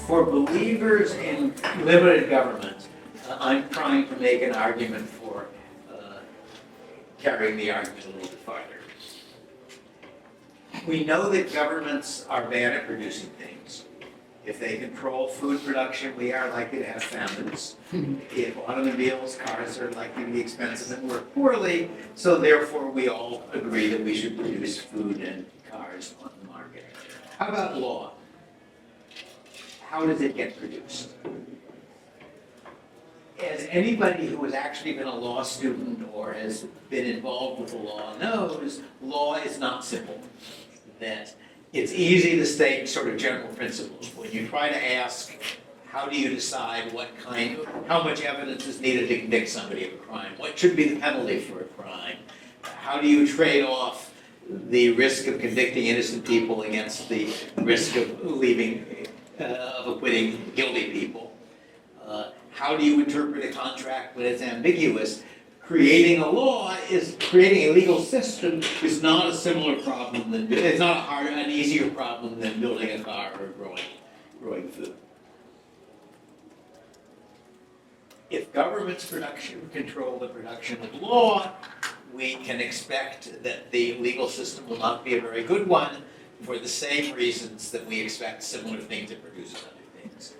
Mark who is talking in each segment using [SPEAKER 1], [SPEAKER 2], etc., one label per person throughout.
[SPEAKER 1] For believers in limited government, I'm trying to make an argument for carrying the argument a little bit farther. We know that governments are bad at producing things. If they control food production, we are likely to have famines. If automobiles, cars are likely to be expensive and work poorly, so therefore we all agree that we should produce food and cars on the market. How about law? How does it get produced? As anybody who has actually been a law student or has been involved with the law knows, law is not simple. That it's easy to state sort of general principles. When you try to ask, how do you decide how much evidence is needed to convict somebody of a crime? What should be the penalty for a crime? How do you trade off the risk of convicting innocent people against the risk of acquitting guilty people? How do you interpret a contract when it's ambiguous? Creating a legal system is not a similar problem it's not an easier problem than building a car or growing food. If governments control the production of law, we can expect that the legal system will not be a very good one for the same reasons that we expect similar things to produce other things.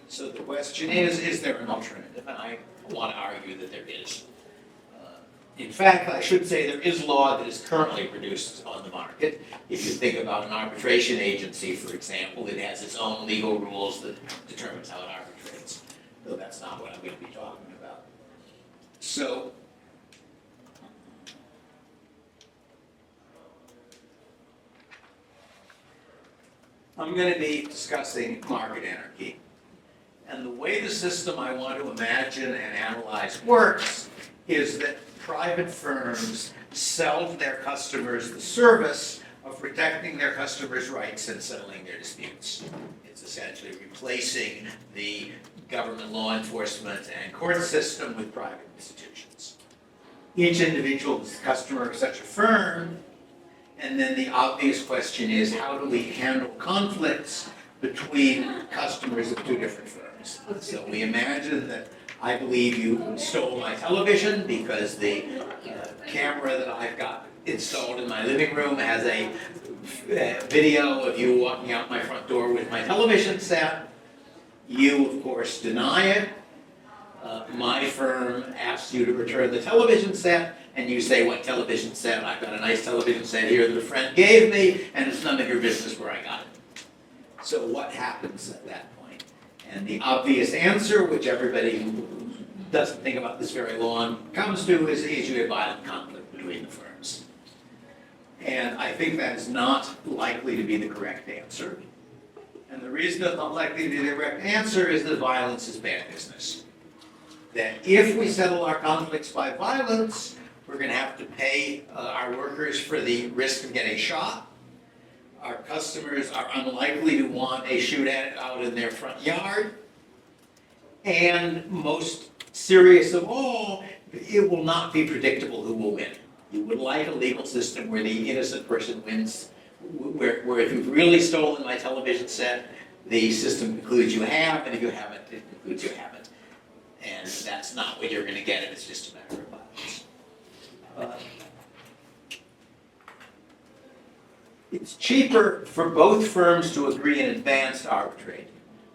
[SPEAKER 1] So the question is there an alternative? And I want to argue that there is. In fact, I should say there is law that is currently produced on the market. If you think about an arbitration agency, for example, it has its own legal rules that determines how it arbitrates, though that's not what I'm going to be talking about. So, I'm going to be discussing market anarchy. And the way the system I want to imagine and analyze works is that private firms sell to their customers the service of protecting their customers' rights and settling their disputes. It's essentially replacing the government law enforcement and court system with private institutions. Each individual is the customer of such a firm, and then the obvious question is, how do we handle conflicts between customers of two different firms? So we imagine that I believe you stole my television because the camera that I've got installed in my living room has a video of you walking out my front door with my television set. You, of course, deny it. My firm asks you to return the television set, and you say, what television set? I've got a nice television set here that a friend gave me, and it's none of your business where I got it. So what happens at that point? And the obvious answer, which everybody who doesn't think about this very long comes to, is you have violent conflict between the firms. And I think that is not likely to be the correct answer. And the reason it's not likely to be the correct answer is that violence is bad business. That if we settle our conflicts by violence, we're going to have to pay our workers for the risk of getting shot. Our customers are unlikely to want a shootout out in their front yard. And most serious of all, it will not be predictable who will win. You would like a legal system where the innocent person wins, where if you've really stolen my television set, the system concludes you have, and if you haven't, it concludes you haven't. And that's not what you're going to get if it's just a matter of violence. It's cheaper for both firms to agree in advance to arbitrate,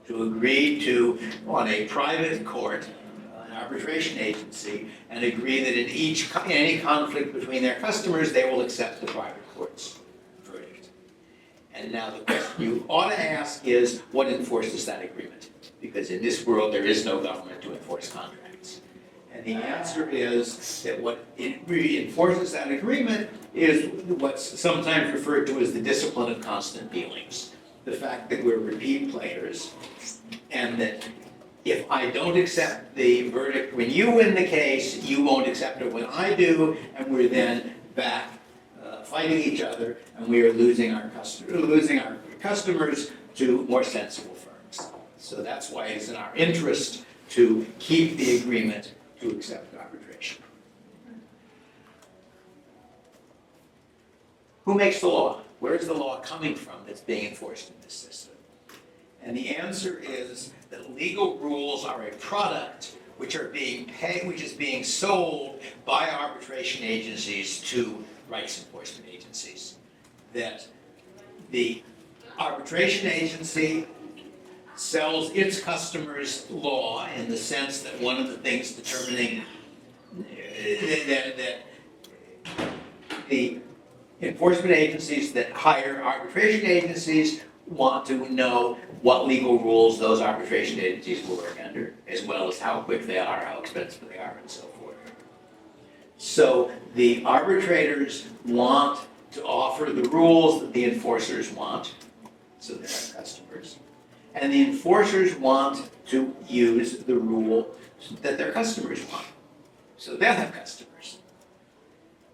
[SPEAKER 1] to agree to, on a private court, an arbitration agency, and agree that in any conflict between their customers, they will accept the private court's verdict. And now the question you ought to ask is, what enforces that agreement? Because in this world, there is no government to enforce contracts. And the answer is that what reinforces that agreement is what's sometimes referred to as the discipline of constant dealings. The fact that we're repeat players, and that if I don't accept the verdict when you win the case, you won't accept it when I do, and we're then back fighting each other, and we are losing our customers to more sensible firms. So that's why it's in our interest to keep the agreement to accept arbitration. Who makes the law? Where is the law coming from that's being enforced in this system? And the answer is that legal rules are a product which is being sold by arbitration agencies to rights enforcement agencies. That the arbitration agency sells its customers law in the sense that one of the things determining that the enforcement agencies that hire arbitration agencies want to know what legal rules those arbitration agencies will work under, as well as how quick they are, how expensive they are, and so forth. So the arbitrators want to offer the rules that the enforcers want, so they're customers, and the enforcers want to use the rule that their customers want, so they'll have customers.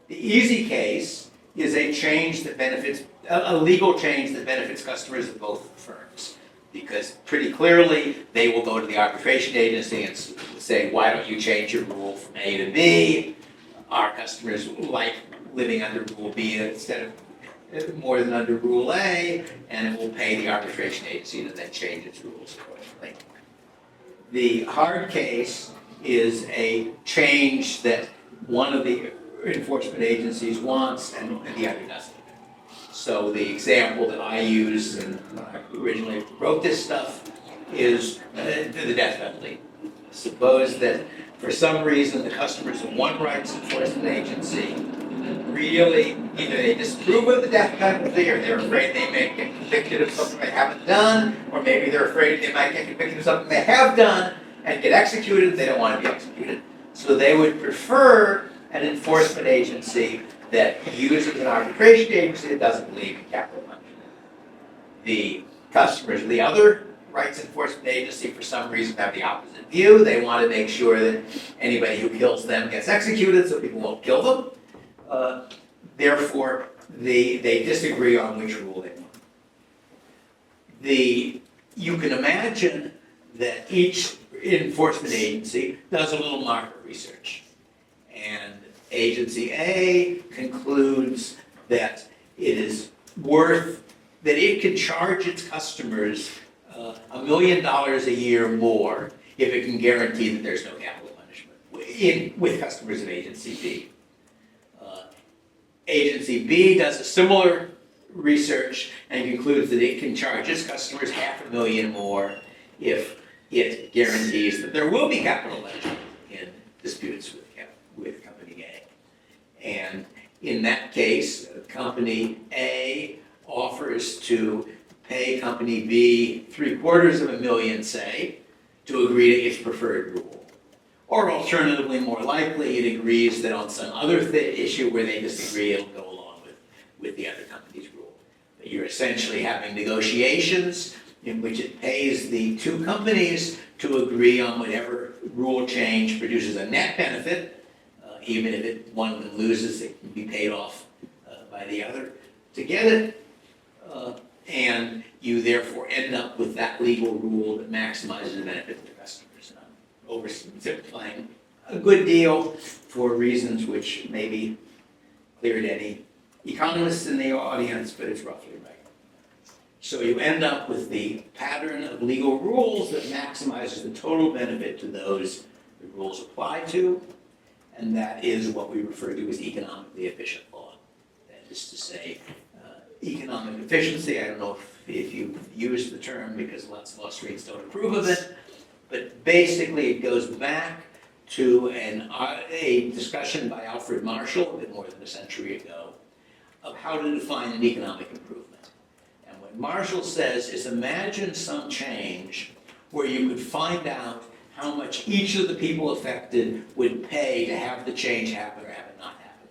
[SPEAKER 1] The easy case is a change that benefits, a legal change that benefits customers of both firms. Because pretty clearly, they will go to the arbitration agency and say, why don't you change your rule from A to B? Our customers like living under Rule B instead of more than under Rule A, and it will pay the arbitration agency to then change its rules accordingly. The hard case is a change that one of the enforcement agencies wants and the other doesn't. So the example that I use and when I originally wrote this stuff is the death penalty. Suppose that for some reason the customers of one rights enforcement agency really, either they disapprove of the death penalty or they're afraid they may get convicted of something they haven't done, or maybe they're afraid they might get convicted of something they have done and get executed and they don't want to be executed. So they would prefer an enforcement agency that uses an arbitration agency that doesn't believe in capital punishment. The customers of the other rights enforcement agency, for some reason, have the opposite view. They want to make sure that anybody who kills them gets executed so people won't kill them. Therefore, they disagree on which rule they want. You can imagine that each enforcement agency does a little market research. And Agency A concludes that it is worth, that it can charge its customers $1 million a year more if it can guarantee that there's no capital punishment with customers of Agency B. Agency B does a similar research and concludes that it can charge its customers $500,000 more if it guarantees that there will be capital punishment in disputes with Company A. And in that case, Company A offers to pay Company B $750,000, say, to agree to its preferred rule. Or alternatively, more likely, it agrees that on some other issue where they disagree, it'll go along with the other company's rule. But you're essentially having negotiations in which it pays the two companies to agree on whatever rule change produces a net benefit. Even if one of them loses, it can be paid off by the other to get it. And you therefore end up with that legal rule that maximizes the benefit to the customers. And I'm oversimplifying a good deal for reasons which may be clear to any economists in the audience, but it's roughly right. So you end up with the pattern of legal rules that maximizes the total benefit to those the rules apply to. And that is what we refer to as economically efficient law. That is to say, economic efficiency, I don't know if you've used the term because lots of law streets don't approve of it, but basically it goes back to a discussion by Alfred Marshall a bit more than a century ago of how to define an economic improvement. And what Marshall says is imagine some change where you could find out how much each of the people affected would pay to have the change happen or have it not happen.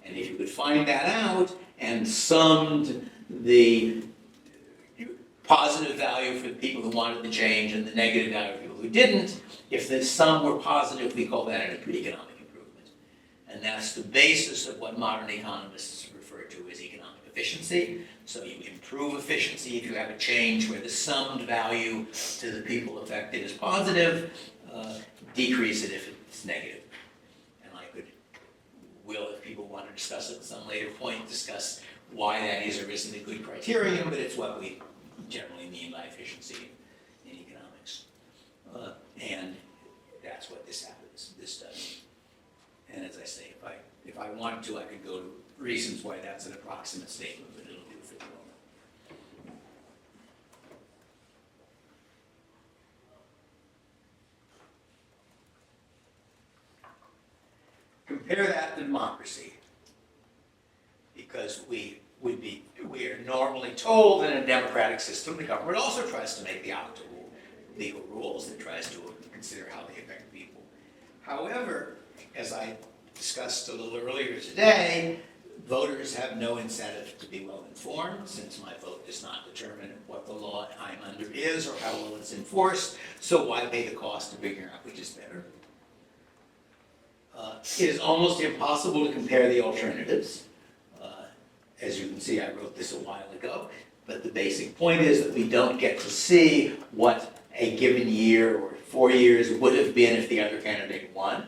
[SPEAKER 1] And if you could find that out and summed the positive value for the people who wanted the change and the negative value for people who didn't, if the sum were positive, we call that an economic improvement. And that's the basis of what modern economists refer to as economic efficiency. So you improve efficiency if you have a change where the summed value to the people affected is positive, decrease it if it's negative. And I will, if people want to discuss it at some later point, discuss why that is or isn't a good criterion, but it's what we generally mean by efficiency in economics. And that's what this happens, this does. And as I say, if I wanted to, I could go to reasons why that's an approximate statement, but it'll do for the moment. Compare that to democracy, because we are normally told in a democratic system the government also tries to make the optimal legal rules. It tries to consider how they affect people. However, as I discussed a little earlier today, voters have no incentive to be well informed, since my vote does not determine what the law I'm under is or how well it's enforced. So why pay the cost of figuring out which is better? It is almost impossible to compare the alternatives. As you can see, I wrote this a while ago, but the basic point is that we don't get to see what a given year or 4 years would have been if the other candidate won.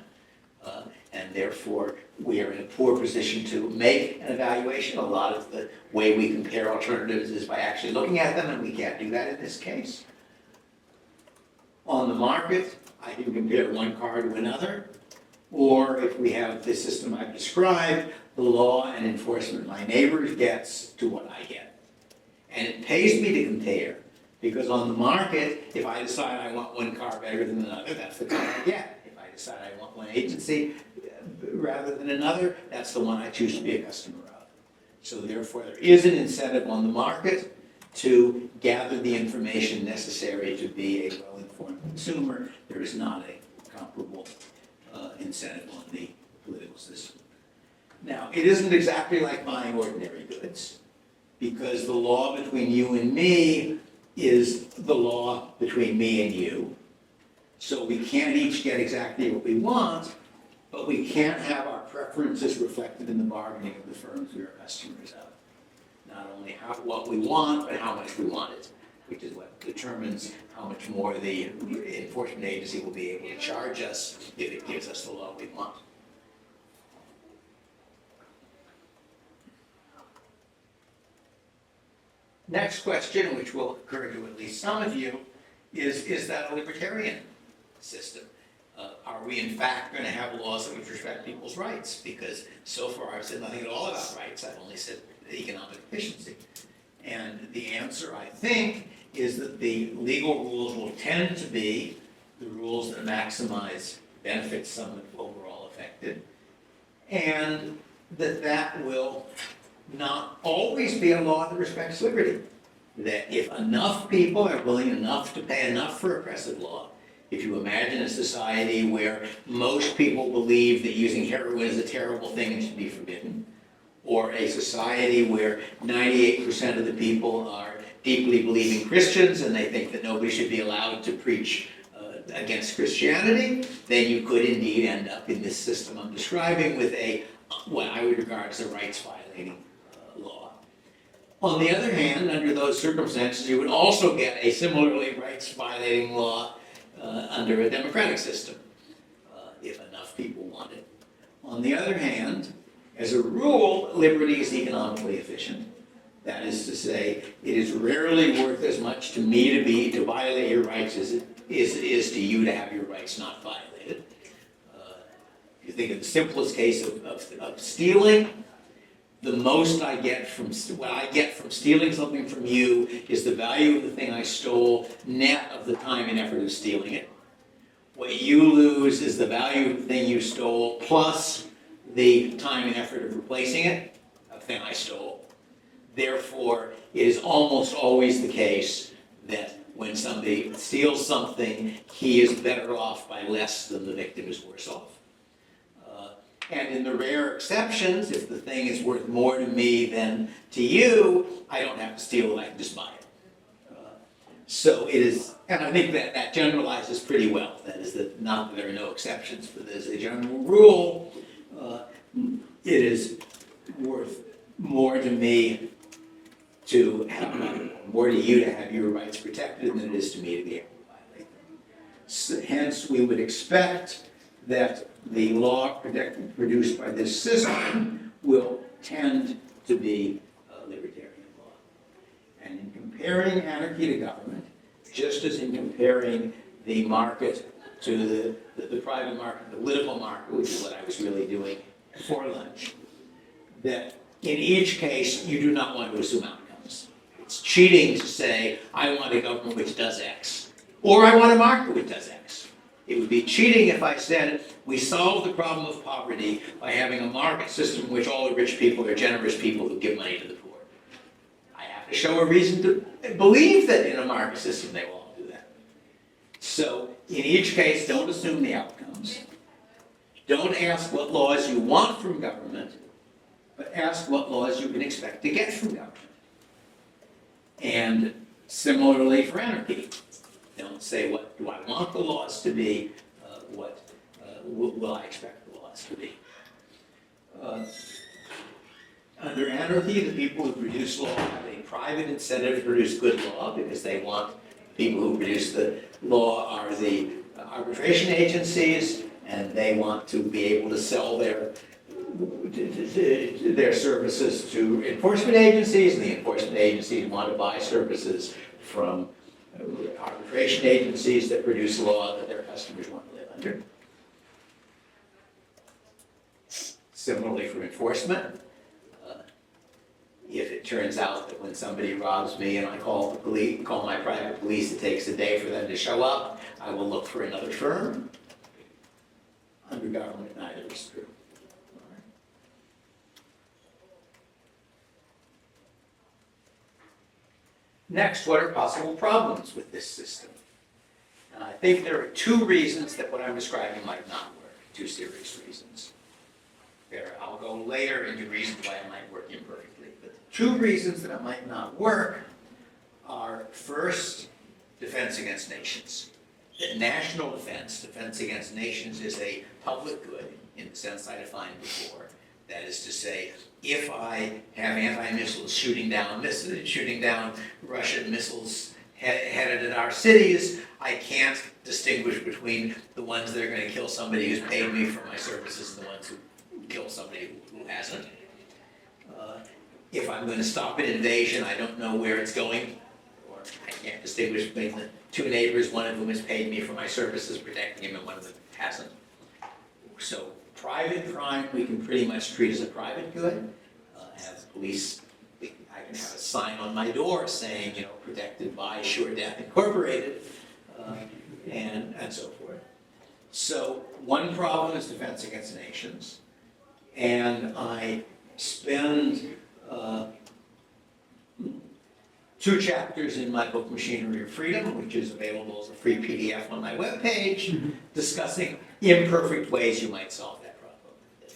[SPEAKER 1] And therefore, we are in a poor position to make an evaluation. A lot of the way we compare alternatives is by actually looking at them, and we can't do that in this case. On the market, I can compare one car to another, or if we have the system I've described, the law and enforcement my neighbors gets to what I get. And it pays me to compare, because on the market, if I decide I want one car better than another, that's the car I get. If I decide I want one agency rather than another, that's the one I choose to be a customer of. So therefore, there is an incentive on the market to gather the information necessary to be a well-informed consumer. There is not a comparable incentive on the political system. Now, it isn't exactly like buying ordinary goods, because the law between you and me is the law between me and you. So we can't each get exactly what we want, but we can't have our preferences reflected in the bargaining of the firms we are customers of. Not only what we want, but how much we want it, which is what determines how much more the enforcement agency will be able to charge us if it gives us the law we want. Next question, which will occur to at least some of you, is that a libertarian system? Are we in fact going to have laws that would respect people's rights? Because so far I've said nothing at all about rights, I've only said economic efficiency. And the answer, I think, is that the legal rules will tend to be the rules that maximize benefits some overall affected, and that will not always be a law that respects liberty. That if enough people are willing enough to pay enough for oppressive law, if you imagine a society where most people believe that using heroin is a terrible thing and should be forbidden, or a society where 98% of the people are deeply believing Christians and they think that nobody should be allowed to preach against Christianity, then you could indeed end up in this system I'm describing with what I would regard as a rights-violating law. On the other hand, under those circumstances, you would also get a similarly rights-violating law under a democratic system, if enough people want it. On the other hand, as a rule, liberty is economically efficient. That is to say, it is rarely worth as much to me to violate your rights as it is to you to have your rights not violated. If you think of the simplest case of stealing, the most I get from stealing something from you is the value of the thing I stole, net of the time and effort of stealing it. What you lose is the value of the thing you stole plus the time and effort of replacing it, a thing I stole. Therefore, it is almost always the case that when somebody steals something, he is better off by less than the victim is worse off. And in the rare exceptions, if the thing is worth more to me than to you, I don't have to steal it, I can just buy it. So it is, and I think that generalizes pretty well. That is, that not that there are no exceptions, but as a general rule, it is worth more to me to have, more to you to have your rights protected than it is to me to be able to violate them. So, hence, we would expect that the law produced by this system will tend to be a libertarian law. And in comparing anarchy to government, just as in comparing the market to the private market, the political market, which is what I was really doing for lunch, that in each case, you do not want to assume outcomes. It's cheating to say, I want a government which does X, or I want a market which does X. It would be cheating if I said, we solve the problem of poverty by having a market system in which all the rich people are generous people who give money to the poor. I have to show a reason to believe that in a market system they will all do that. So, in each case, don't assume the outcomes. Don't ask what laws you want from government, but ask what laws you can expect to get from government. And similarly for anarchy. Don't say, what do I want the laws to be, what will I expect the laws to be. Under anarchy, the people who produce law have a private incentive to produce good law because they want people who produce the law are the arbitration agencies, and they want to be able to sell their services to enforcement agencies, and the enforcement agencies want to buy services from arbitration agencies that produce law that their customers want to live under. Similarly for enforcement, if it turns out that when somebody robs me and I call my private police, it takes a day for them to show up, I will look for another firm. Under government, neither is true. Next, what are possible problems with this system? And I think there are two reasons that what I'm describing might not work, two serious reasons. I'll go later into reasons why it might work imperfectly, but the two reasons that it might not work are, first, defense against nations. That national defense against nations, is a public good in the sense I defined before. That is to say, if I have anti-missiles shooting down Russian missiles headed at our cities, I can't distinguish between the ones that are going to kill somebody who's paid me for my services and the ones who kill somebody who hasn't. If I'm going to stop an invasion, I don't know where it's going, or I can't distinguish between the two neighbors, one of whom has paid me for my services protecting him and one of them hasn't. So private crime we can pretty much treat as a private good. As police, I can have a sign on my door saying, protected by Sure Death Incorporated, and so forth. So one problem is defense against nations, and I spend 2 chapters in my book, Machinery of Freedom, which is available as a free PDF on my webpage, discussing imperfect ways you might solve that problem.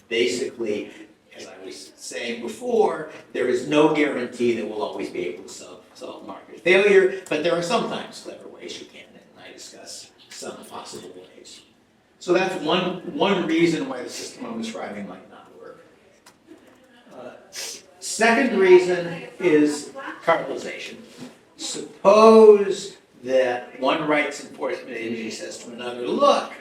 [SPEAKER 1] Basically, as I was saying before, there is no guarantee that we'll always be able to solve market failure, but there are sometimes clever ways you can, and I discuss some possible ways. So that's one reason why the system I'm describing might not work. Second reason is cartelization. Suppose that one rights enforcement agency says to another, look,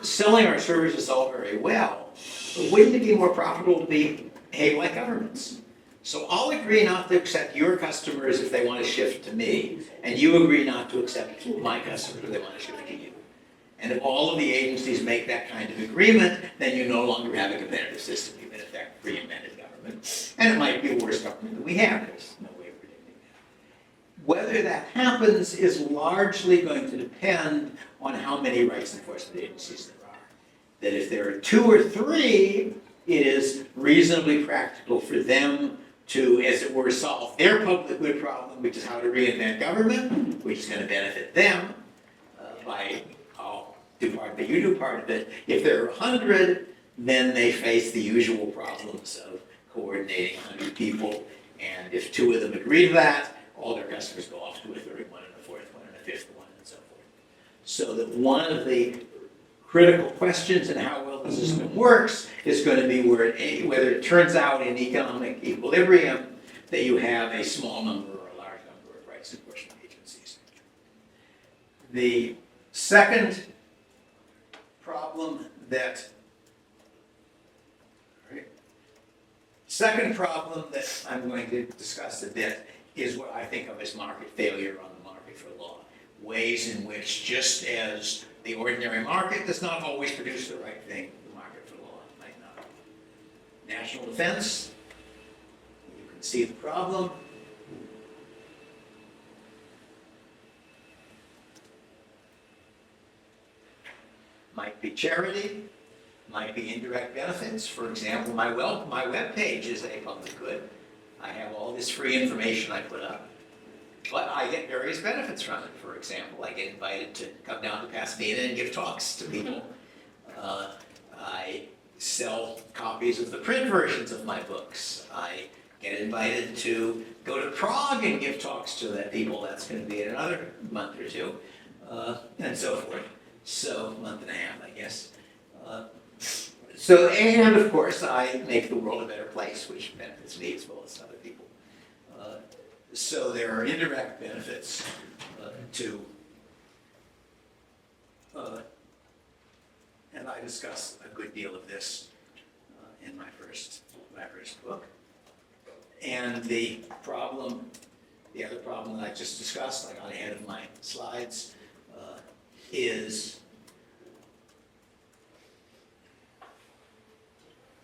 [SPEAKER 1] selling our services is all very well, but wouldn't it be more profitable to behave like governments? So I'll agree not to accept your customers if they want to shift to me, and you agree not to accept my customers if they want to shift to you. And if all of the agencies make that kind of agreement, then you no longer have a competitive system. You've in effect reinvented government. And it might be a worse government than we have. There's no way of predicting that. Whether that happens is largely going to depend on how many rights enforcement agencies there are. That if there are 2 or 3, it is reasonably practical for them to, as it were, solve their public good problem, which is how to reinvent government, which is going to benefit them by, I'll do part of it, you do part of it. If there are 100, then they face the usual problems of coordinating 100 people, and if 2 of them agree to that, all their customers go off to a 3rd one, and a 4th one, and a 5th one, and so forth. So that one of the critical questions in how well the system works is going to be whether it turns out in economic equilibrium that you have a small number or a large number of rights enforcement agencies. The second problem that I'm going to discuss a bit is what I think of as market failure on the market for law. Ways in which, just as the ordinary market does not always produce the right thing, the market for law might not. National defense, you can see the problem. Might be charity, might be indirect benefits. For example, my web page is a public good. I have all this free information I put up, but I get various benefits from it. For example, I get invited to come down to Pasadena and give talks to people. I sell copies of the print versions of my books. I get invited to go to Prague and give talks to the people. That's going to be in another month or two, and so forth. So, month and a half, I guess. And of course, I make the world a better place, which benefits me as well as other people. So there are indirect benefits and I discuss a good deal of this in my first book. And the other problem that I just discussed, I got ahead of my slides, is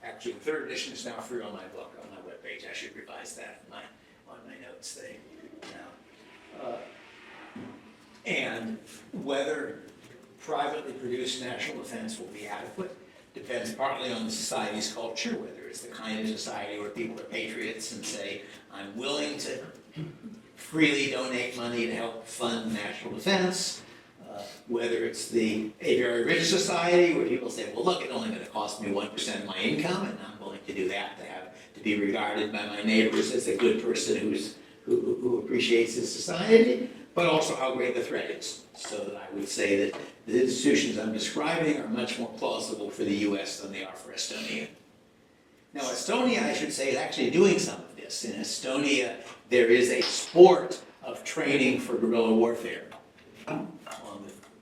[SPEAKER 1] actually the third edition is now free on my book, on my webpage. I should revise that on my notes now. And whether privately produced national defense will be adequate depends partly on the society's culture, whether it's the kind of society where people are patriots and say, I'm willing to freely donate money to help fund national defense, whether it's a very rich society where people say, well, look, it's only going to cost me 1% of my income, and I'm willing to do that to be regarded by my neighbors as a good person who appreciates his society, but also how great the threat is. So that I would say that the institutions I'm describing are much more plausible for the US than they are for Estonia. Now, Estonia, I should say, is actually doing some of this. In Estonia, there is a sport of training for guerrilla warfare.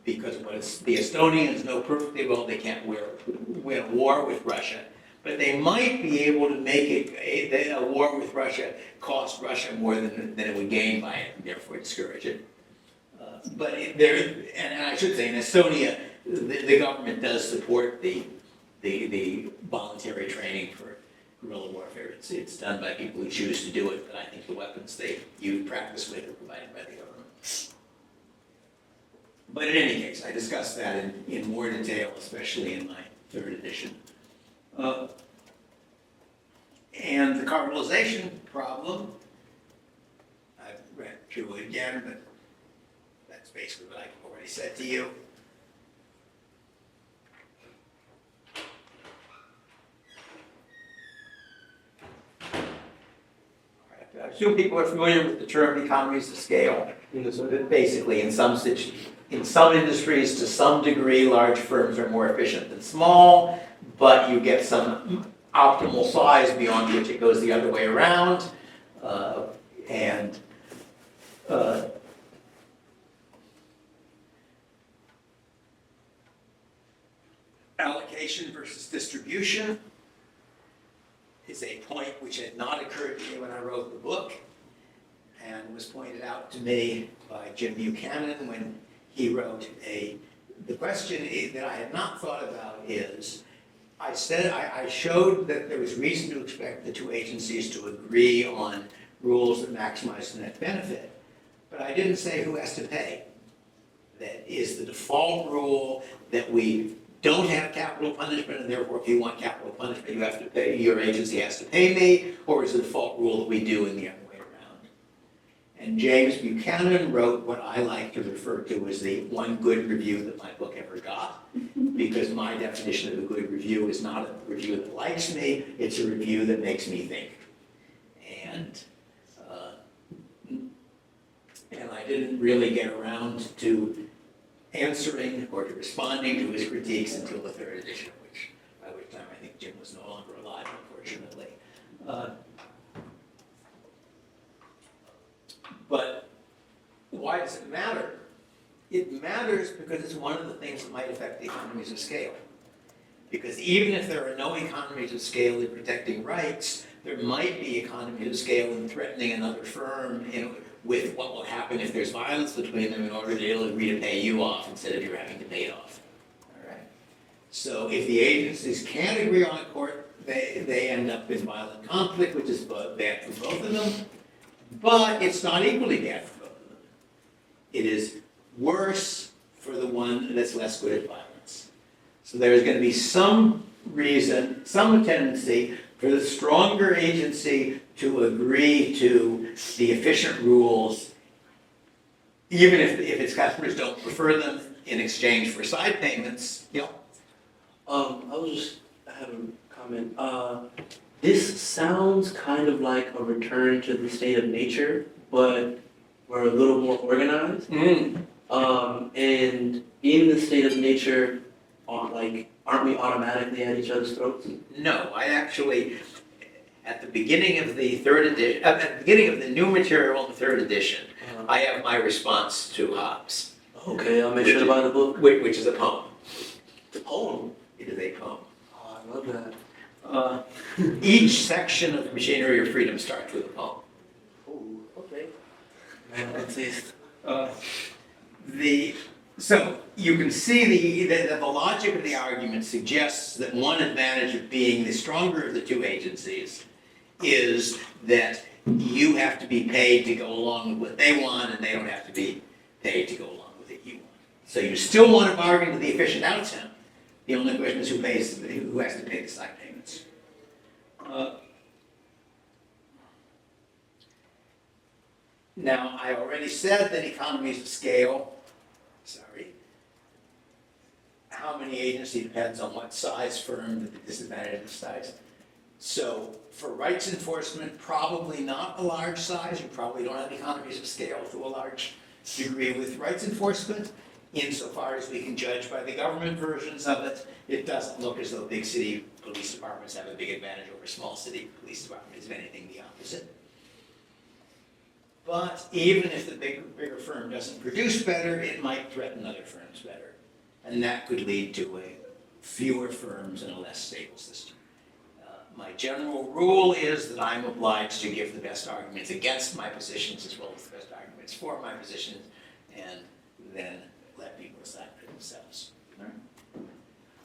[SPEAKER 1] Because the Estonians know perfectly well they can't win a war with Russia, but they might be able to make a war with Russia cost Russia more than it would gain by it, and therefore discourage it. And I should say, in Estonia, the government does support the voluntary training for guerrilla warfare. It's done by people who choose to do it, but I think the weapons they practice with are provided by the government. But in any case, I discussed that in more detail, especially in my third edition. And the carbonization problem, I've read through it again, but that's basically what I've already said to you. I assume people are familiar with the term economies of scale. So that basically, in some industries, to some degree, large firms are more efficient than small, but you get some optimal size beyond which it goes the other way around. Allocation versus distribution is a point which had not occurred to me when I wrote the book, and was pointed out to me by Jim Buchanan when he wrote the question that I had not thought about is, I showed that there was reason to expect the two agencies to agree on rules that maximize the net benefit, but I didn't say who has to pay. That is the default rule that we don't have capital punishment, and therefore if you want capital punishment, you have to pay, your agency has to pay me, or is the default rule that we do in the other way around? And James Buchanan wrote what I like to refer to as the one good review that my book ever got, because my definition of a good review is not a review that likes me, it's a review that makes me think. And I didn't really get around to answering or to responding to his critiques until the third edition, by which time I think Jim was no longer alive, unfortunately. But why does it matter? It matters because it's one of the things that might affect the economies of scale. Because even if there are no economies of scale in protecting rights, there might be economies of scale in threatening another firm with what will happen if there's violence between them in order that they'll agree to pay you off instead of you having to pay it off. All right. So if the agencies can't agree on a court, they end up in violent conflict, which is bad for both of them. But it's not equally bad for both of them. It is worse for the one that's less good at violence. So there's going to be some reason, some tendency for the stronger agency to agree to the efficient rules, even if its customers don't prefer them in exchange for side payments. Yep.
[SPEAKER 2] I have a comment. This sounds kind of like a return to the state of nature, but we're a little more organized. And being in the state of nature, aren't we automatically at each other's throats?
[SPEAKER 1] No, I actually, at the beginning of the third edition, at the beginning of the new material in the third edition, I have my response to Hobbes.
[SPEAKER 2] Okay, I'll make sure to buy the book.
[SPEAKER 1] Which is a poem.
[SPEAKER 2] The poem?
[SPEAKER 1] It is a poem.
[SPEAKER 2] Oh, I love that.
[SPEAKER 1] Each section of the Machinery of Freedom starts with a poem.
[SPEAKER 2] Oh, okay. Man, good taste.
[SPEAKER 1] So you can see the logic of the argument suggests that one advantage of being the stronger of the two agencies is that you have to be paid to go along with what they want, and they don't have to be paid to go along with what you want. So you still want to bargain to the efficient outcome. The only question is who has to pay the side payments. Now, I already said that economies of scale, how many agency depends on what size firm, the disadvantage of the size. So for rights enforcement, probably not a large size. You probably don't have economies of scale to a large degree with rights enforcement. Insofar as we can judge by the government versions of it, it doesn't look as though big city police departments have a big advantage over small city police departments, if anything, the opposite. But even if the bigger firm doesn't produce better, it might threaten other firms better. And that could lead to fewer firms and a less stable system. My general rule is that I'm obliged to give the best arguments against my positions as well as the best arguments for my positions, and then let people decide for themselves. Right?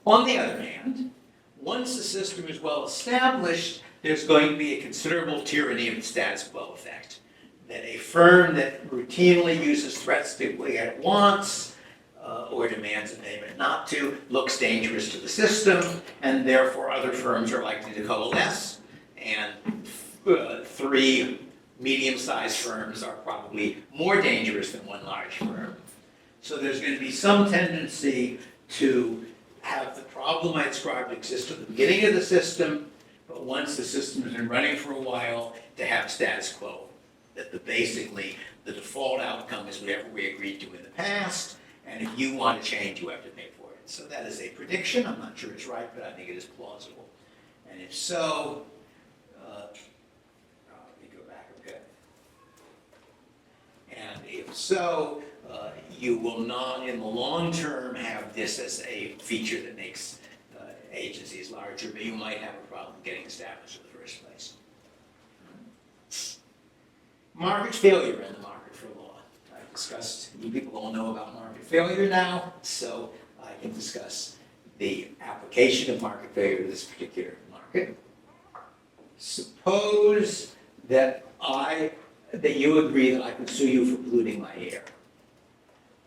[SPEAKER 1] On the other hand, once the system is well established, there's going to be a considerable tyranny of the status quo effect. That a firm that routinely uses threats to get it wants, or demands a payment not to, looks dangerous to the system, and therefore other firms are likely to coalesce, and three medium-sized firms are probably more dangerous than one large firm. So there's going to be some tendency to have the problem I described exist at the beginning of the system, but once the system has been running for a while, to have status quo. That basically the default outcome is whatever we agreed to in the past, and if you want to change, you have to pay for it. So that is a prediction. I'm not sure it's right, but I think it is plausible. And if so, let me go back a bit. And if so, you will not, in the long term, have this as a feature that makes agencies larger, but you might have a problem getting established in the first place. Market failure in the market for law. I've discussed, you people all know about market failure now, so I can discuss the application of market failure to this particular market. Suppose that you agree that I can sue you for polluting my air.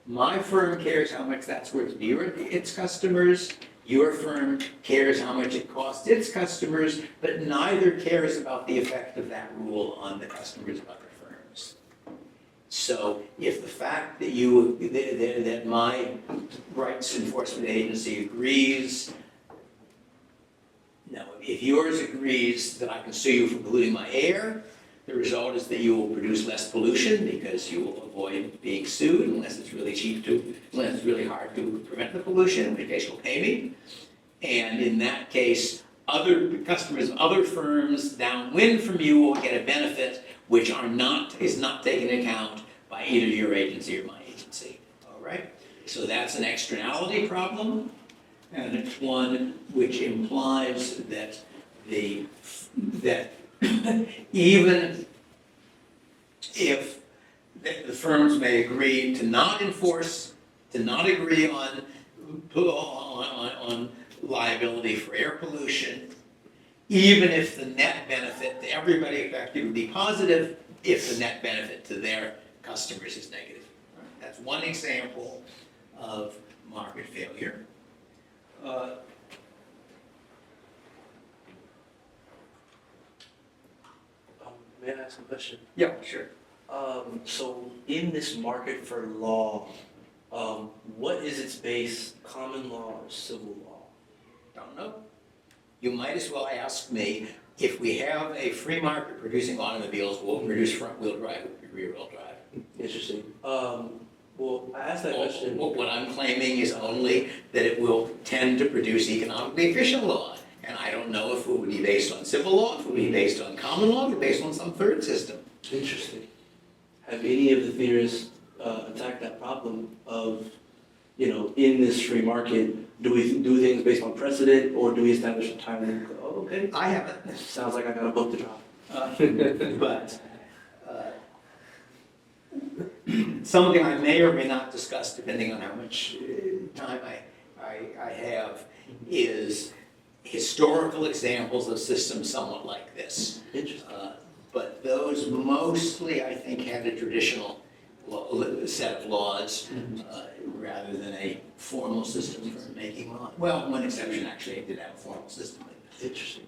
[SPEAKER 1] My firm cares how much that's worth to its customers. Your firm cares how much it costs its customers, but neither cares about the effect of that rule on the customers of other firms. So if the fact that that my rights enforcement agency agrees, no, if yours agrees that I can sue you for polluting my air, the result is that you will produce less pollution because you will avoid being sued unless it's really unless it's really hard to prevent the pollution, in which case you'll pay me. And in that case, other customers of other firms downwind from you will get a benefit which is not taken into account by either your agency or my agency. All right? So that's an externality problem, and it's one which implies that even if the firms may agree to not enforce, to not agree on liability for air pollution, even if the net benefit to everybody affected would be positive, if the net benefit to their customers is negative. That's one example of market failure.
[SPEAKER 2] May I ask a question?
[SPEAKER 1] Yeah, sure.
[SPEAKER 2] So in this market for law, what is its base, common law or civil law?
[SPEAKER 1] Don't know. You might as well ask me, if we have a free market producing automobiles, we'll produce front-wheel drive, rear-wheel drive.
[SPEAKER 2] Interesting. Well, I asked that question.
[SPEAKER 1] What I'm claiming is only that it will tend to produce economically efficient law. And I don't know if it would be based on civil law, if it would be based on common law, or based on some third system.
[SPEAKER 2] Interesting. Have any of the theorists attacked that problem of, in this free market, do we do things based on precedent, or do we establish a time and go, oh, okay?
[SPEAKER 1] I haven't.
[SPEAKER 2] Sounds like I got a book to drop.
[SPEAKER 1] But something I may or may not discuss, depending on how much time I have, is historical examples of systems somewhat like this.
[SPEAKER 2] Interesting.
[SPEAKER 1] But those mostly, I think, had a traditional set of laws rather than a formal system for making law. Well, one exception actually did have a formal system like this.
[SPEAKER 2] Interesting.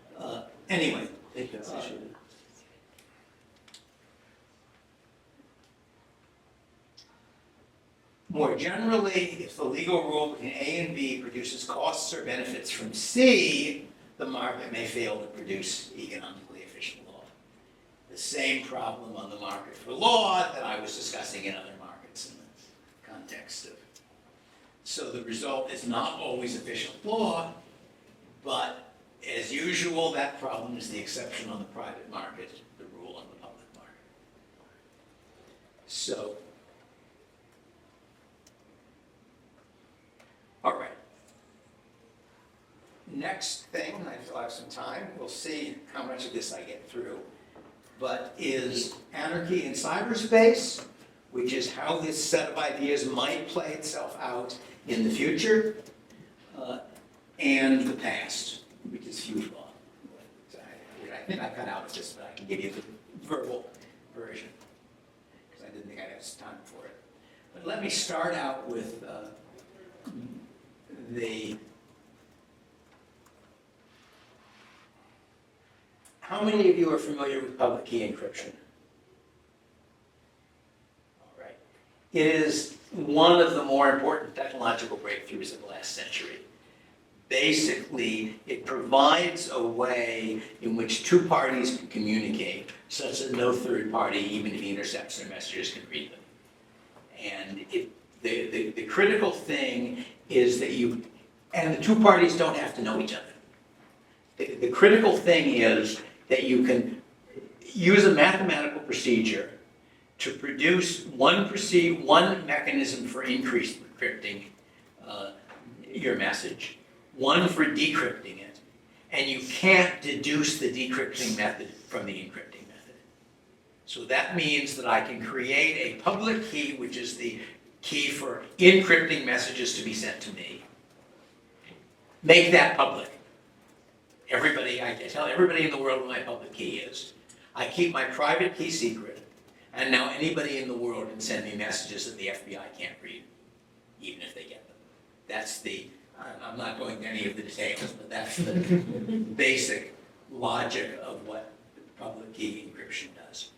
[SPEAKER 1] Anyway.
[SPEAKER 2] Thank you. I appreciate it.
[SPEAKER 1] More generally, if the legal rule between A and B produces costs or benefits from C, the market may fail to produce economically efficient law. The same problem on the market for law that I was discussing in other markets in the context of. So the result is not always efficient law, but as usual, that problem is the exception on the private market, the rule on the public market. So, all right. Next thing, I still have some time, we'll see how much of this I get through, but is anarchy in cyberspace, which is how this set of ideas might play itself out in the future, and the past, which is huge law. So I think I cut out this, but I can give you the verbal version, because I didn't think I'd have time for it. But let me start out with how many of you are familiar with public key encryption? All right. It is one of the more important technological breakthroughs of the last century. Basically, it provides a way in which two parties can communicate such that no third party, even if he intercepts their messages, can read them. And the critical thing is that and the two parties don't have to know each other. The critical thing is that you can use a mathematical procedure to produce one mechanism for encrypting your message, one for decrypting it, and you can't deduce the decrypting method from the encrypting method. So that means that I can create a public key, which is the key for encrypting messages to be sent to me. Make that public. I tell everybody in the world what my public key is. I keep my private key secret, and now anybody in the world can send me messages that the FBI can't read, even if they get them. I'm not going to any of the details, but that's the basic logic of what public key encryption does.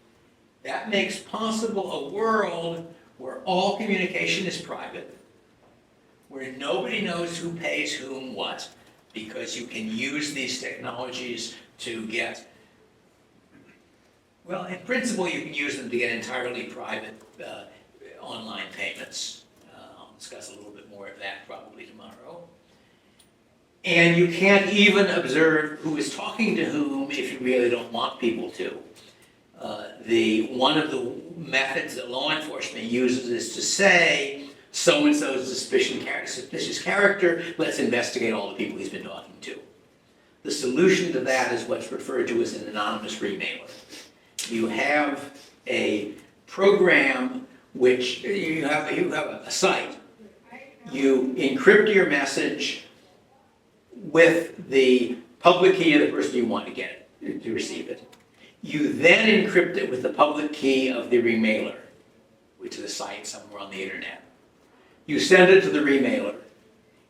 [SPEAKER 1] That makes possible a world where all communication is private, where nobody knows who pays whom what, because you can use these technologies to get, well, in principle, you can use them to get entirely private online payments. I'll discuss a little bit more of that probably tomorrow. And you can't even observe who is talking to whom if you really don't want people to. One of the methods that law enforcement uses is to say, so-and-so is a suspicious character, let's investigate all the people he's been talking to. The solution to that is what's referred to as an anonymous remailer. You have a program which you have a site. You encrypt your message with the public key of the person you want to get it, to receive it. You then encrypt it with the public key of the remailer, which is a site somewhere on the internet. You send it to the remailer.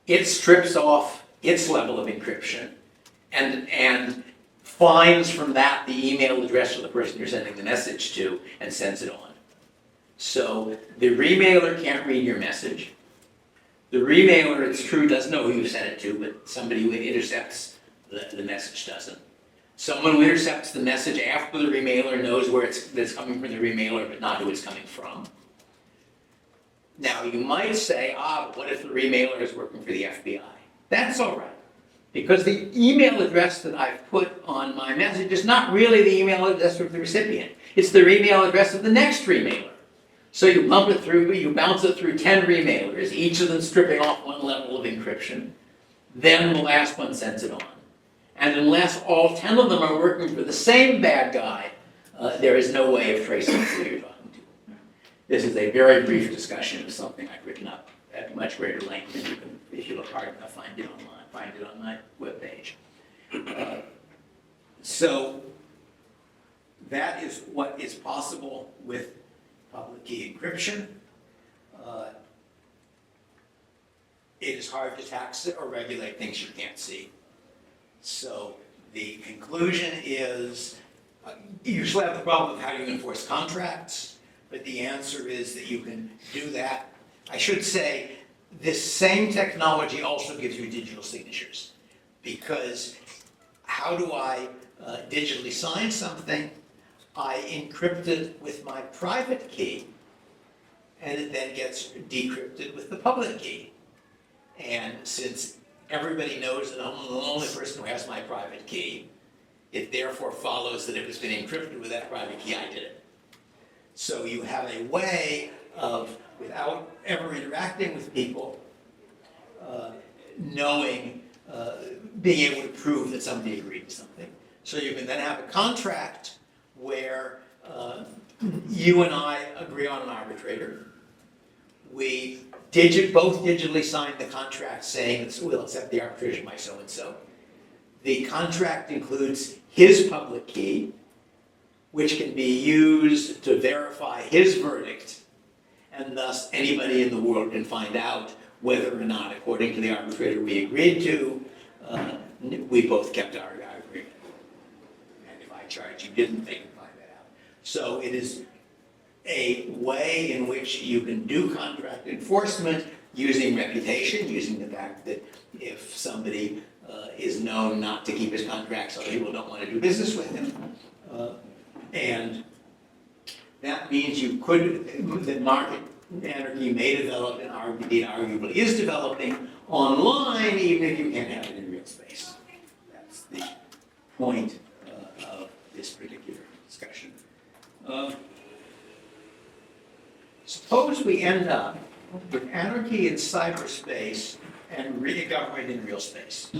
[SPEAKER 1] It strips off its level of encryption and finds from that the email address of the person you're sending the message to and sends it on. So the remailer can't read your message. The remailer, it's true, does know who you sent it to, but somebody who intercepts the message doesn't. Someone who intercepts the message after the remailer knows where it's coming from the remailer, but not who it's coming from. Now, you might say, but what if the remailer is working for the FBI? That's all right, because the email address that I've put on my message is not really the email address of the recipient. It's the email address of the next remailer. So you bounce it through 10 remailers, each of them stripping off one level of encryption. Then the last one sends it on. And unless all 10 of them are working for the same bad guy, there is no way of tracing who you're talking to. This is a very brief discussion of something I've written up at much greater length, and you can, if you look hard enough, find it online, find it on my webpage. So that is what is possible with public key encryption. It is hard to tax or regulate things you can't see. So the conclusion is, you usually have the problem of how do you enforce contracts, but the answer is that you can do that. I should say, this same technology also gives you digital signatures, because how do I digitally sign something? I encrypt it with my private key, and it then gets decrypted with the public key. And since everybody knows that I'm the only person who has my private key, it therefore follows that if it's been encrypted with that private key, I did it. So you have a way of, without ever interacting with people, knowing, being able to prove that somebody agreed to something. So you can then have a contract where you and I agree on an arbitrator. We both digitally sign the contract saying that we'll accept the arbitration by so-and-so. The contract includes his public key, which can be used to verify his verdict, and thus anybody in the world can find out whether or not, according to the arbitrator we agreed to, we both kept our agreement. And if I charge you didn't, they can find that out. So it is a way in which you can do contract enforcement using reputation, using the fact that if somebody is known not to keep his contracts, other people don't want to do business with him. And that means that market anarchy may develop, and indeed arguably is developing online, even if you can't have it in real space. That's the point of this particular discussion. Suppose we end up with anarchy in cyberspace and government in real space,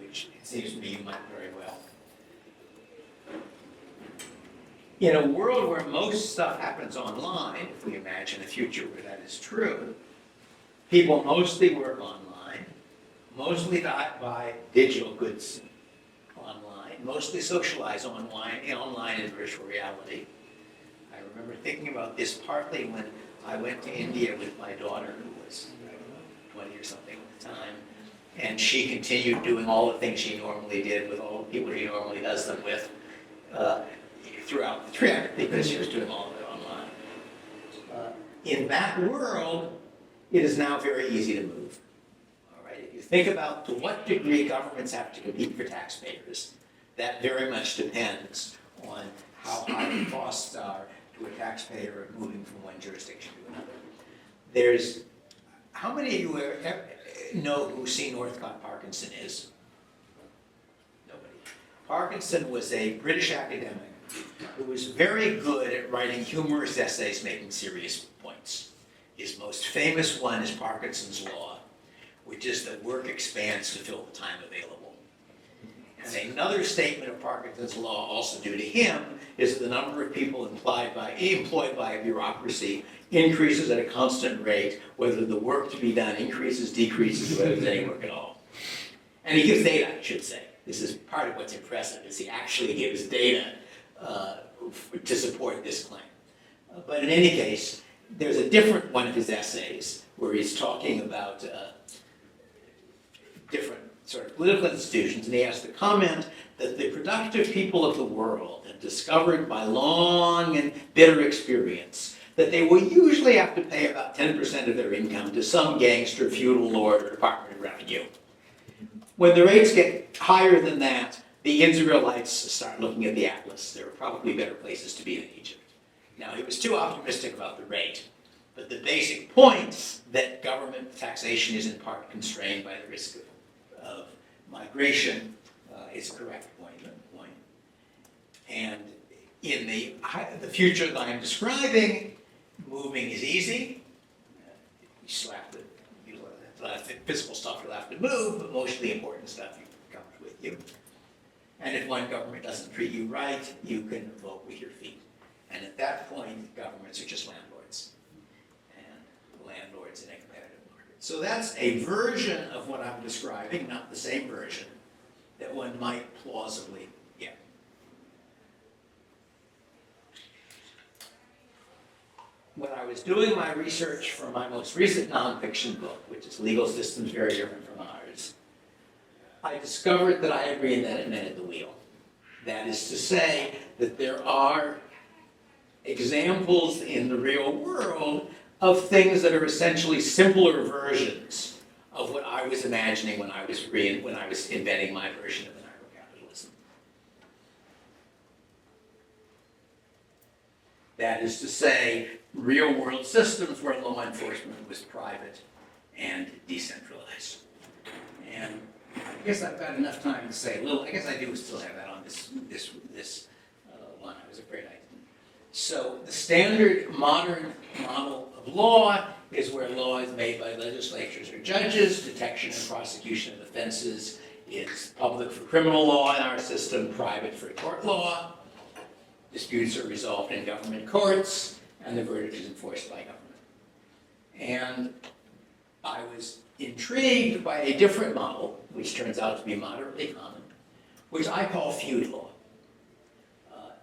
[SPEAKER 1] which it seems to me you might very well. In a world where most stuff happens online, if we imagine a future where that is true, people mostly work online, mostly buy digital goods online, mostly socialize online in virtual reality. I remember thinking about this partly when I went to India with my daughter, who was 20 or something at the time, and she continued doing all the things she normally did with all the people she normally does them with throughout the trip, because she was doing all of it online. In that world, it is now very easy to move. All right, if you think about to what degree governments have to compete for taxpayers, that very much depends on how high the costs are to a taxpayer of moving from one jurisdiction to another. How many of you know who C. Northcott Parkinson is? Nobody. Parkinson was a British academic who was very good at writing humorous essays making serious points. His most famous one is Parkinson's Law, which is that work expands to fill the time available. And another statement of Parkinson's law, also due to him, is that the number of people employed by a bureaucracy increases at a constant rate, whether the work to be done increases, decreases, or whether there's any work at all. And he gives data, I should say. This is part of what's impressive, is he actually gives data to support this claim. But in any case, there's a different one of his essays where he's talking about different sort of political institutions, and he has to comment that the productive people of the world have discovered by long and bitter experience that they will usually have to pay about 10% of their income to some gangster, feudal lord, or Department of Revenue. When the rates get higher than that, the Israelites start looking at the atlas. There are probably better places to be than Egypt. Now, he was too optimistic about the rate, but the basic point that government taxation is in part constrained by the risk of migration is a correct point. And in the future that I'm describing, moving is easy. You still have to, the physical stuff you'll have to move, but most of the important stuff comes with you. And if one government doesn't treat you right, you can vote with your feet. And at that point, governments are just landlords. And landlords in a competitive market. So that's a version of what I'm describing, not the same version, that one might plausibly get. When I was doing my research for my most recent nonfiction book, which is Legal Systems Very Different from Ours, I discovered that I had reinvented the wheel. That is to say that there are examples in the real world of things that are essentially simpler versions of what I was imagining when I was inventing my version of Anarcho-Capitalism. That is to say, real-world systems where law enforcement was private and decentralized. And I guess I've got enough time to say a little. I guess I do still have that on this one. I was afraid I didn't. So the standard modern model of law is where law is made by legislatures or judges. Detection and prosecution of offenses is public for criminal law in our system, private for tort law. Disputes are resolved in government courts, and the verdict is enforced by government. And I was intrigued by a different model, which turns out to be moderately common, which I call feud law.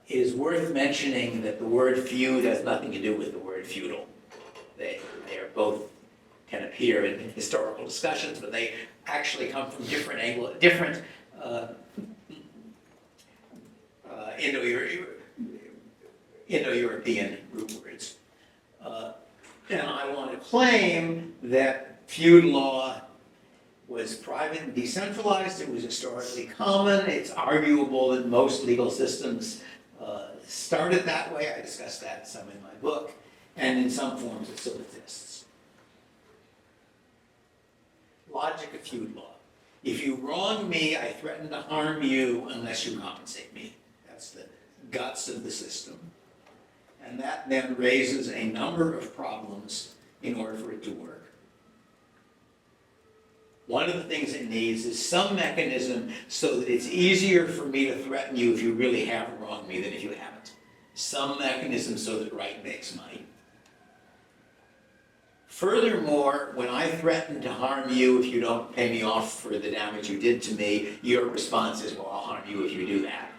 [SPEAKER 1] It is worth mentioning that the word feud has nothing to do with the word feudal. They are both can appear in historical discussions, but they actually come from different Indo-European root words. And I want to claim that feud law was private and decentralized. It was historically common. It's arguable that most legal systems started that way. I discussed that some in my book. And in some forms it still exists. Logic of feud law. If you wrong me, I threaten to harm you unless you compensate me. That's the guts of the system. And that then raises a number of problems in order for it to work. One of the things it needs is some mechanism so that it's easier for me to threaten you if you really have wronged me than if you haven't. Some mechanism so that right makes might. Furthermore, when I threaten to harm you if you don't pay me off for the damage you did to me, your response is, well, I'll harm you if you do that.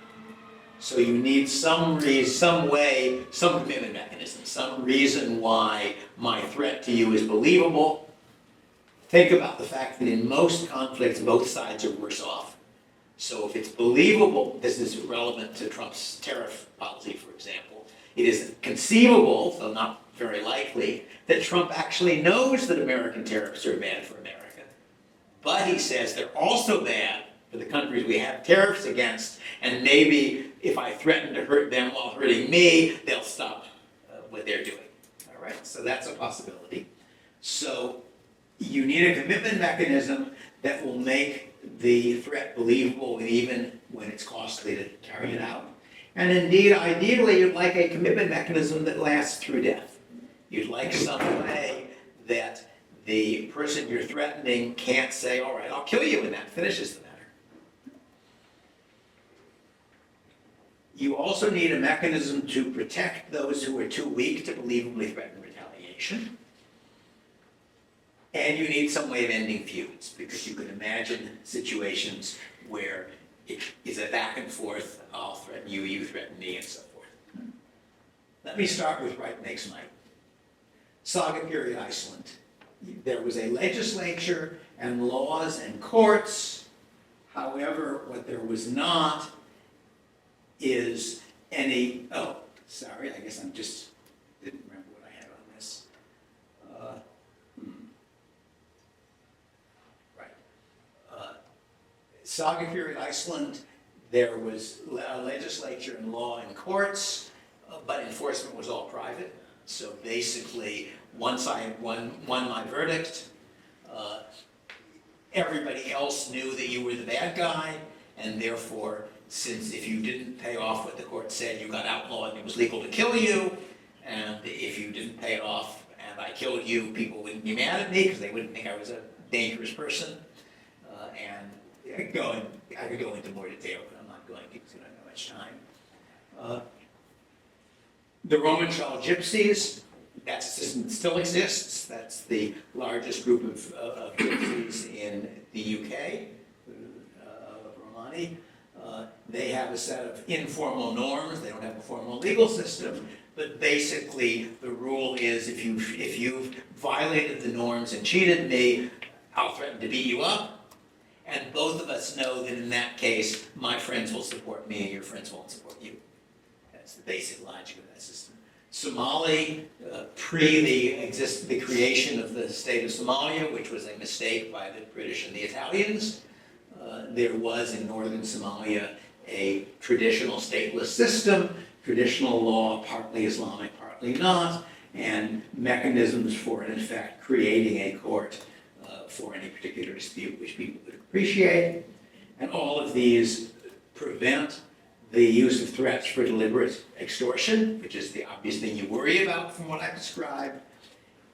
[SPEAKER 1] So you need some way, some commitment mechanism, some reason why my threat to you is believable. Think about the fact that in most conflicts, both sides are worse off. So if it's believable, this is relevant to Trump's tariff policy, for example, it is conceivable, though not very likely, that Trump actually knows that American tariffs are bad for America. But he says they're also bad for the countries we have tariffs against, and maybe if I threaten to hurt them while hurting me, they'll stop what they're doing. All right, so that's a possibility. So you need a commitment mechanism that will make the threat believable even when it's costly to carry it out. And indeed, ideally, you'd like a commitment mechanism that lasts through death. You'd like some way that the person you're threatening can't say, all right, I'll kill you, and that finishes the matter. You also need a mechanism to protect those who are too weak to believably threaten retaliation. And you need some way of ending feuds, because you can imagine situations where it is a back and forth, I'll threaten you, you threaten me, and so forth. Let me start with right makes might. Saga period Iceland. There was a legislature and laws and courts. However, what there was not is any, oh, sorry, I guess didn't remember what I had on this. Saga period Iceland, there was a legislature and law and courts, but enforcement was all private. So basically, once I had won my verdict, everybody else knew that you were the bad guy, and therefore, since if you didn't pay off what the court said, you got outlawed and it was legal to kill you, and if you didn't pay it off and I killed you, people wouldn't be mad at me because they wouldn't think I was a dangerous person. And I could go into more detail, but I'm not going to because we don't have much time. The Roman Shawl Gypsies, that's a system that still exists. That's the largest group of gypsies in the UK, Romani. They have a set of informal norms. They don't have a formal legal system, but basically the rule is if you've violated the norms and cheated me, I'll threaten to beat you up. And both of us know that in that case, my friends will support me and your friends won't support you. That's the basic logic of that system. Somali, pre the creation of the state of Somalia, which was a mistake by the British and the Italians, there was in northern Somalia a traditional stateless system, traditional law, partly Islamic, partly not, and mechanisms for, in effect, creating a court for any particular dispute which people would appreciate. And all of these prevent the use of threats for deliberate extortion, which is the obvious thing you worry about from what I've described,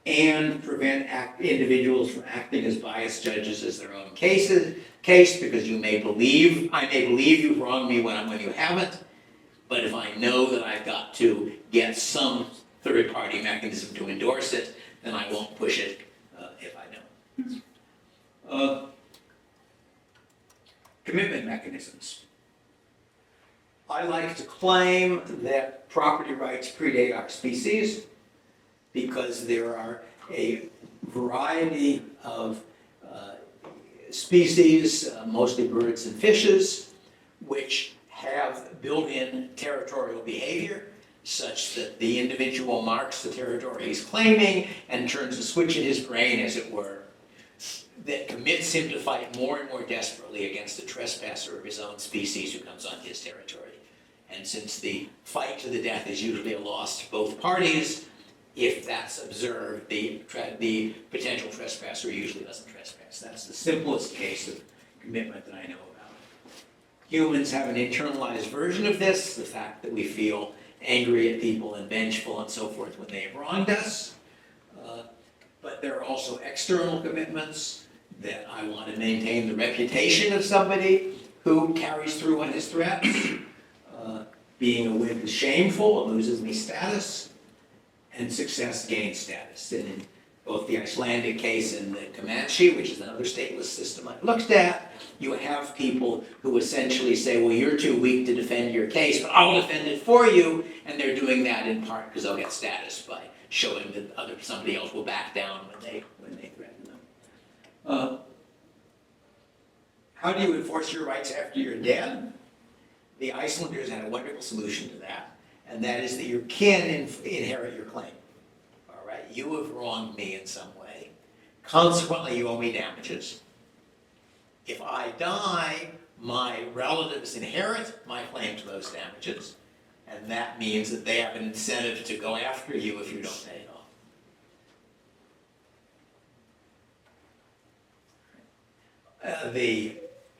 [SPEAKER 1] and prevent individuals from acting as biased judges as their own case, because I may believe you've wronged me when you haven't, but if I know that I've got to get some third-party mechanism to endorse it, then I won't push it if I don't. Commitment mechanisms. I like to claim that property rights predate our species because there are a variety of species, mostly birds and fishes, which have built-in territorial behavior such that the individual marks the territory he's claiming and turns a switch in his brain, as it were, that commits him to fight more and more desperately against a trespasser of his own species who comes on his territory. And since the fight to the death is usually a loss to both parties, if that's observed, the potential trespasser usually doesn't trespass. That's the simplest case of commitment that I know about. Humans have an internalized version of this, the fact that we feel angry at people and vengeful and so forth when they have wronged us. But there are also external commitments that I want to maintain the reputation of somebody who carries through on his threats. Being a wimp is shameful, it loses me status, and success gains status. And in both the Icelandic case and the Comanche, which is another stateless system I've looked at, you have people who essentially say, well, you're too weak to defend your case, but I'll defend it for you, and they're doing that in part because they'll get status by showing that somebody else will back down when they threaten them. How do you enforce your rights after you're dead? The Icelanders had a wonderful solution to that, and that is that your kin inherit your claim. All right, you have wronged me in some way. Consequently, you owe me damages. If I die, my relatives inherit my claim to those damages, and that means that they have an incentive to go after you if you don't pay it off. The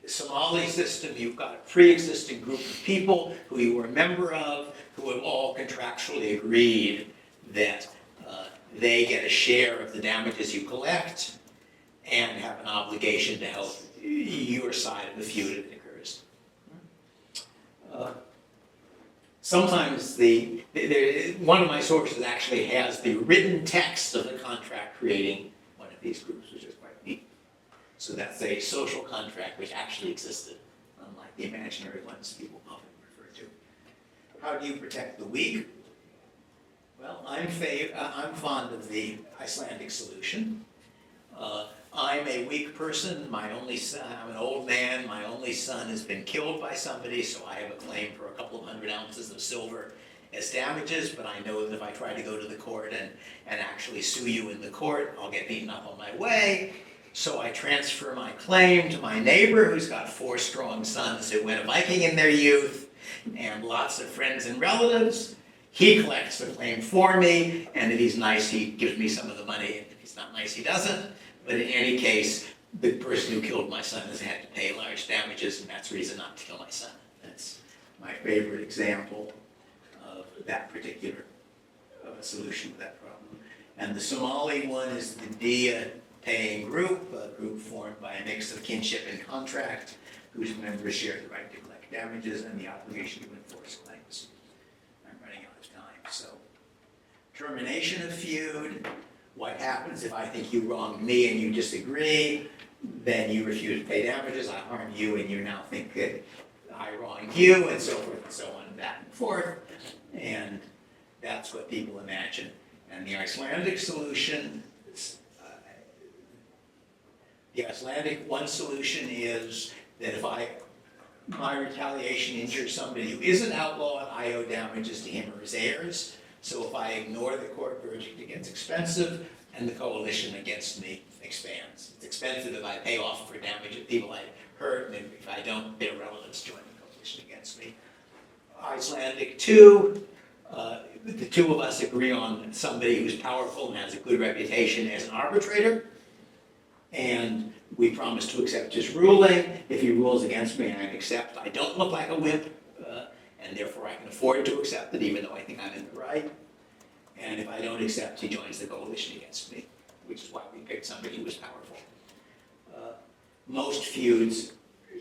[SPEAKER 1] Somali system, you've got a pre-existing group of people who you were a member of, who have all contractually agreed that they get a share of the damages you collect and have an obligation to help your side of the feud if it occurs. sometimes one of my sources actually has the written text of the contract creating one of these groups, which is quite neat. So that's a social contract which actually existed, unlike the imaginary ones people often refer to. How do you protect the weak? Well, I'm fond of the Icelandic solution. I'm a weak person. I'm an old man. My only son has been killed by somebody, so I have a claim for a couple of 100 ounces of silver as damages, but I know that if I try to go to the court and actually sue you in the court, I'll get beaten up on my way. So I transfer my claim to my neighbor, who's got 4 strong sons who went Viking in their youth, and lots of friends and relatives. He collects the claim for me, and if he's nice, he gives me some of the money, and if he's not nice, he doesn't. But in any case, the person who killed my son has had to pay large damages, and that's reason not to kill my son. That's my favorite example of that particular solution to that problem. And the Somali one is the Dia paying group, a group formed by a mix of kinship and contract, whose members share the right to collect damages and the obligation to enforce claims. I'm running out of time, so termination of feud. What happens if I think you wronged me and you disagree? Then you refuse to pay damages, I harm you, and you now think that I wronged you, and so forth and so on, and back and forth. And that's what people imagine. And the Icelandic solution, the Icelandic one solution is that if my retaliation injures somebody who is an outlaw, I owe damages to him or his heirs. So if I ignore the court verdict, it gets expensive, and the coalition against me expands. It's expensive if I pay off for damage of people I hurt, and if I don't, their relatives join the coalition against me. Icelandic 2, the two of us agree on somebody who's powerful and has a good reputation as an arbitrator, and we promise to accept his ruling. If he rules against me and I accept, I don't look like a wimp, and therefore I can afford to accept it even though I think I'm in the right. And if I don't accept, he joins the coalition against me, which is why we picked somebody who was powerful. Most feuds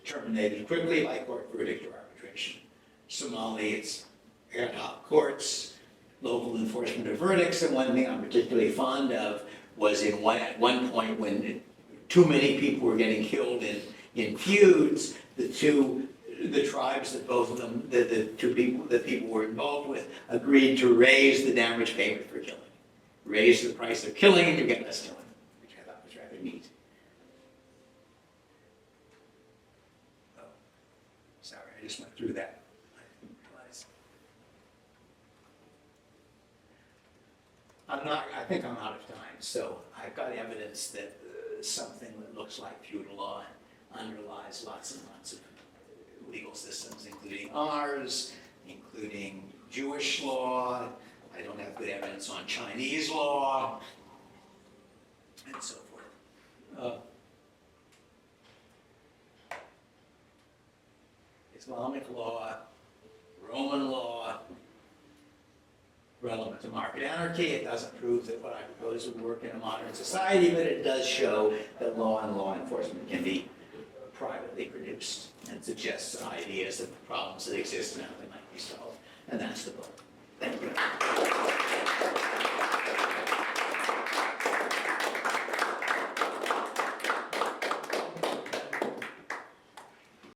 [SPEAKER 1] terminated quickly by court verdict or arbitration. Somali, it's ad hoc courts, local enforcement of verdicts, and one thing I'm particularly fond of was at one point when too many people were getting killed in feuds, the tribes that both of them, the people were involved with, agreed to raise the damage payment for killing. Raise the price of killing and you get less killing, which I thought was rather neat. Oh, sorry, I just went through that. I didn't realize. I think I'm out of time, so I've got evidence that something that looks like feudal law underlies lots and lots of legal systems, including ours, including Jewish law. I don't have good evidence on Chinese law, and so forth. Islamic law, Roman law, relevant to market anarchy. It doesn't prove that what I propose would work in a modern society, but it does show that law and law enforcement can be privately produced, and suggests ideas of the problems that exist and how they might be solved. And that's the book. Thank you.